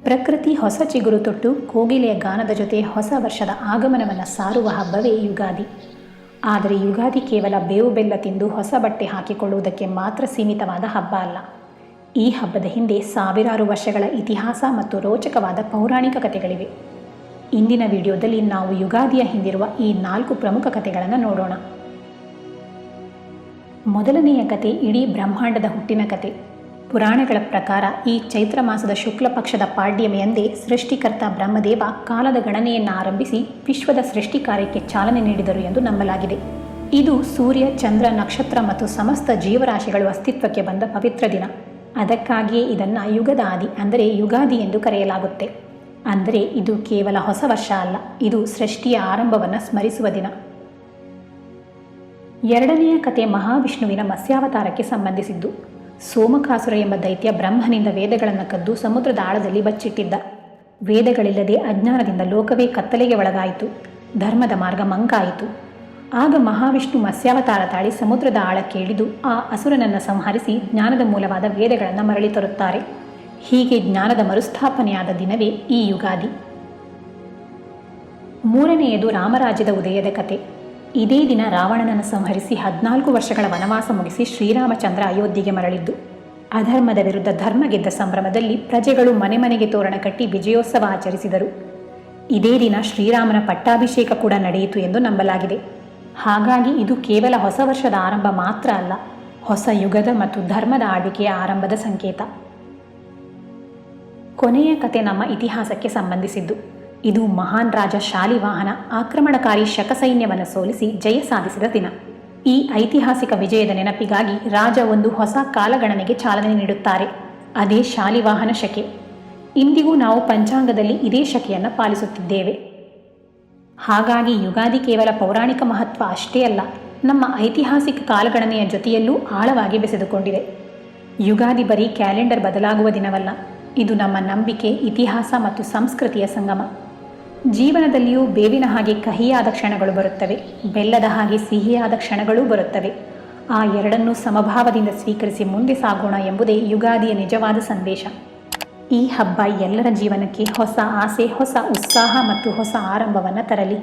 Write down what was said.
ಪ್ರಕೃತಿ ಹೊಸ ಚಿಗುರು ತೊಟ್ಟು ಕೋಗಿಲೆಯ ಗಾನದ ಜೊತೆ ಹೊಸ ವರ್ಷದ ಆಗಮನವನ್ನು ಸಾರುವ ಹಬ್ಬವೇ ಯುಗಾದಿ. ಆದರೆ ಯುಗಾದಿ ಕೇವಲ ಬೇವು ಬೆಲ್ಲ ತಿಂದು ಹೊಸ ಬಟ್ಟೆ ಹಾಕಿಕೊಳ್ಳುವುದಕ್ಕೆ ಮಾತ್ರ ಸೀಮಿತವಾದ ಹಬ್ಬ ಅಲ್ಲ. ಈ ಹಬ್ಬದ ಹಿಂದೆ ಸಾವಿರಾರು ವರ್ಷಗಳ ಇತಿಹಾಸ ಮತ್ತು ರೋಚಕವಾದ ಪೌರಾಣಿಕ ಕಥೆಗಳಿವೆ. ಇಂದಿನ ವಿಡಿಯೋದಲ್ಲಿ ನಾವು ಯುಗಾದಿಯ ಹಿಂದಿರುವ ಈ 4 ಪ್ರಮುಖ ಕಥೆಗಳನ್ನು ನೋಡೋಣ. ಮೊದಲನೆಯ ಕತೆ ಇಡೀ ಬ್ರಹ್ಮಾಂಡದ ಹುಟ್ಟಿನ ಕತೆ. ಪುರಾಣಗಳ ಪ್ರಕಾರ ಈ ಚೈತ್ರ ಮಾಸದ ಶುಕ್ಲ ಪಕ್ಷದ ಪಾಡ್ಯಮೆಯಂದೇ ಸೃಷ್ಟಿಕರ್ತ ಬ್ರಹ್ಮದೇವ ಕಾಲದ ಗಣನೆಯನ್ನು ಆರಂಭಿಸಿ ವಿಶ್ವದ ಸೃಷ್ಟಿ ಕಾರ್ಯಕ್ಕೆ ಚಾಲನೆ ನೀಡಿದರು ಎಂದು ನಂಬಲಾಗಿದೆ. ಇದು ಸೂರ್ಯ, ಚಂದ್ರ, ನಕ್ಷತ್ರ ಮತ್ತು ಸಮಸ್ತ ಜೀವರಾಶಿಗಳು ಅಸ್ತಿತ್ವಕ್ಕೆ ಬಂದ ಪವಿತ್ರ ದಿನ. ಅದಕ್ಕಾಗಿಯೇ ಇದನ್ನು ಯುಗದ ಆದಿ ಅಂದರೆ ಯುಗಾದಿ ಎಂದು ಕರೆಯಲಾಗುತ್ತೆ. ಅಂದರೆ ಇದು ಕೇವಲ ಹೊಸ ವರ್ಷ ಅಲ್ಲ, ಇದು ಸೃಷ್ಟಿಯ ಆರಂಭವನ್ನು ಸ್ಮರಿಸುವ ದಿನ. ಎರಡನೆಯ ಕತೆ ಮಹಾವಿಷ್ಣುವಿನ ಮತ್ಸ್ಯಾವತಾರಕ್ಕೆ ಸಂಬಂಧಿಸಿದ್ದು. ಸೋಮಕಾಸುರ ಎಂಬ ದೈತ್ಯ ಬ್ರಹ್ಮನಿಂದ ವೇದಗಳನ್ನು ಕದ್ದು ಸಮುದ್ರದ ಆಳದಲ್ಲಿ ಬಚ್ಚಿಟ್ಟಿದ್ದ. ವೇದಗಳಿಲ್ಲದೆ ಅಜ್ಞಾನದಿಂದ ಲೋಕವೇ ಕತ್ತಲೆಗೆ ಒಳಗಾಯಿತು, ಧರ್ಮದ ಮಾರ್ಗ ಮಂಕಾಯಿತು. ಆಗ ಮಹಾವಿಷ್ಣು ಮತ್ಸ್ಯಾವತಾರ ತಾಳಿ ಸಮುದ್ರದ ಆಳಕ್ಕೆ ಇಳಿದು ಆ ಅಸುರನನ್ನು ಸಂಹರಿಸಿ ಜ್ಞಾನದ ಮೂಲವಾದ ವೇದಗಳನ್ನು ಮರಳಿ ತರುತ್ತಾರೆ. ಹೀಗೆ ಜ್ಞಾನದ ಮರುಸ್ಥಾಪನೆಯಾದ ದಿನವೇ ಈ ಯುಗಾದಿ. ಮೂರನೆಯದು ರಾಮರಾಜ್ಯದ ಉದಯದ ಕತೆ. ಇದೇ ದಿನ ರಾವಣನನ್ನು ಸಂಹರಿಸಿ 14 ವರ್ಷಗಳ ವನವಾಸ ಮುಗಿಸಿ ಶ್ರೀರಾಮಚಂದ್ರ ಅಯೋಧ್ಯೆಗೆ ಮರಳಿದ್ದು. ಅಧರ್ಮದ ವಿರುದ್ಧ ಧರ್ಮ ಗೆದ್ದ ಸಂಭ್ರಮದಲ್ಲಿ ಪ್ರಜೆಗಳು ಮನೆ ಮನೆಗೆ ತೋರಣ ಕಟ್ಟಿ ವಿಜಯೋತ್ಸವ ಆಚರಿಸಿದರು. ಇದೇ ದಿನ ಶ್ರೀರಾಮನ ಪಟ್ಟಾಭಿಷೇಕ ಕೂಡ ನಡೆಯಿತು ಎಂದು ನಂಬಲಾಗಿದೆ. ಹಾಗಾಗಿ ಇದು ಕೇವಲ ಹೊಸ ವರ್ಷದ ಆರಂಭ ಮಾತ್ರ ಅಲ್ಲ, ಹೊಸ ಯುಗದ ಮತ್ತು ಧರ್ಮದ ಆಳ್ವಿಕೆಯ ಆರಂಭದ ಸಂಕೇತ. ಕೊನೆಯ ಕತೆ ನಮ್ಮ ಇತಿಹಾಸಕ್ಕೆ ಸಂಬಂಧಿಸಿದ್ದು. ಇದು ಮಹಾನ್ ರಾಜ ಶಾಲಿವಾಹನ ಆಕ್ರಮಣಕಾರಿ ಶಕ ಸೈನ್ಯವನ್ನು ಸೋಲಿಸಿ ಜಯ ಸಾಧಿಸಿದ ದಿನ. ಈ ಐತಿಹಾಸಿಕ ವಿಜಯದ ನೆನಪಿಗಾಗಿ ರಾಜ ಒಂದು ಹೊಸ ಕಾಲಗಣನೆಗೆ ಚಾಲನೆ ನೀಡುತ್ತಾರೆ. ಅದೇ ಶಾಲಿವಾಹನ ಶಕೆ. ಇಂದಿಗೂ ನಾವು ಪಂಚಾಂಗದಲ್ಲಿ ಇದೇ ಶಕೆಯನ್ನು ಪಾಲಿಸುತ್ತಿದ್ದೇವೆ. ಹಾಗಾಗಿ ಯುಗಾದಿ ಕೇವಲ ಪೌರಾಣಿಕ ಮಹತ್ವ ಅಷ್ಟೇ ಅಲ್ಲ, ನಮ್ಮ ಐತಿಹಾಸಿಕ ಕಾಲಗಣನೆಯ ಜೊತೆಯಲ್ಲೂ ಆಳವಾಗಿ ಬೆಸೆದುಕೊಂಡಿದೆ. ಯುಗಾದಿ ಬರೀ ಕ್ಯಾಲೆಂಡರ್ ಬದಲಾಗುವ ದಿನವಲ್ಲ, ಇದು ನಮ್ಮ ನಂಬಿಕೆ, ಇತಿಹಾಸ ಮತ್ತು ಸಂಸ್ಕೃತಿಯ ಸಂಗಮ. ಜೀವನದಲ್ಲಿಯೂ ಬೇವಿನ ಹಾಗೆ ಕಹಿಯಾದ ಕ್ಷಣಗಳು ಬರುತ್ತವೆ, ಬೆಲ್ಲದ ಹಾಗೆ ಸಿಹಿಯಾದ ಕ್ಷಣಗಳೂ ಬರುತ್ತವೆ. ಆ ಎರಡನ್ನೂ ಸಮಭಾವದಿಂದ ಸ್ವೀಕರಿಸಿ ಮುಂದೆ ಸಾಗೋಣ ಎಂಬುದೇ ಯುಗಾದಿಯ ನಿಜವಾದ ಸಂದೇಶ. ಈ ಹಬ್ಬ ಎಲ್ಲರ ಜೀವನಕ್ಕೆ ಹೊಸ ಆಸೆ, ಹೊಸ ಉತ್ಸಾಹ ಮತ್ತು ಹೊಸ ಆರಂಭವನ್ನು ತರಲಿ.